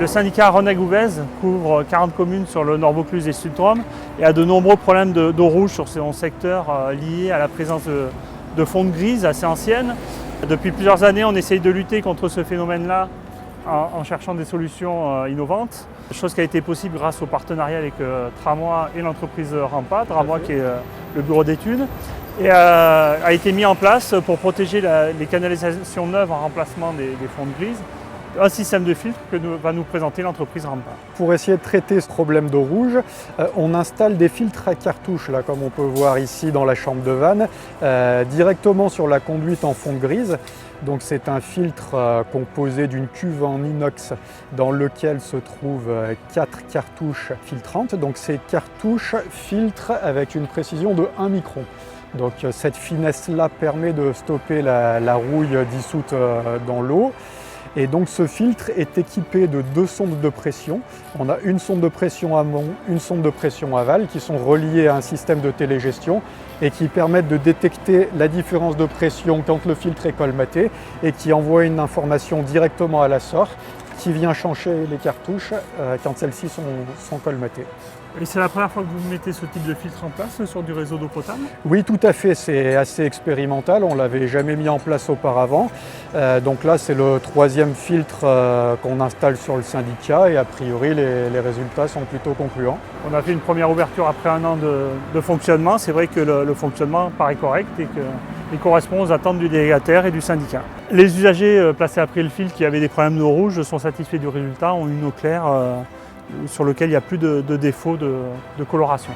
syndicat Rhône-Gouvez couvre 40 communes sur le Nord Vaucluse et Sud-Drôme et a de nombreux problèmes d'eau rouge sur son secteur liés à la présence de fonte grise assez anciennes. Depuis plusieurs années, on essaye de lutter contre ce phénomène-là en cherchant des solutions innovantes, chose qui a été possible grâce au partenariat avec Tramway et l'entreprise Rampa, Tramway qui est le bureau d'études, et a été mis en place pour protéger les canalisations neuves en remplacement des fontes grises, un système de filtre que va nous présenter l'entreprise Rampa. Pour essayer de traiter ce problème d'eau rouge, on installe des filtres à cartouches, là, comme on peut voir ici dans la chambre de vanne, directement sur la conduite en fonte grise. Donc c'est un filtre composé d'une cuve en inox dans lequel se trouvent 4 cartouches filtrantes. Donc ces cartouches filtrent avec une précision de 1 micron. Donc cette finesse-là permet de stopper la rouille dissoute dans l'eau. Et donc ce filtre est équipé de 2 sondes de pression. On a une sonde de pression amont, une sonde de pression aval qui sont reliées à un système de télégestion et qui permettent de détecter la différence de pression quand le filtre est colmaté et qui envoie une information directement à la SOR qui vient changer les cartouches quand celles-ci sont colmatées. Et c'est la première fois que vous mettez ce type de filtre en place sur du réseau d'eau potable? Oui, tout à fait, c'est assez expérimental, on ne l'avait jamais mis en place auparavant. Donc là, c'est le 3e filtre qu'on installe sur le syndicat et a priori, les résultats sont plutôt concluants. On a fait une première ouverture après 1 an de fonctionnement. C'est vrai que le fonctionnement paraît correct et qu'il correspond aux attentes du délégataire et du syndicat. Les usagers placés après le filtre qui avaient des problèmes d'eau rouge sont satisfaits du résultat, ont une eau claire sur lequel il n'y a plus de défaut de coloration.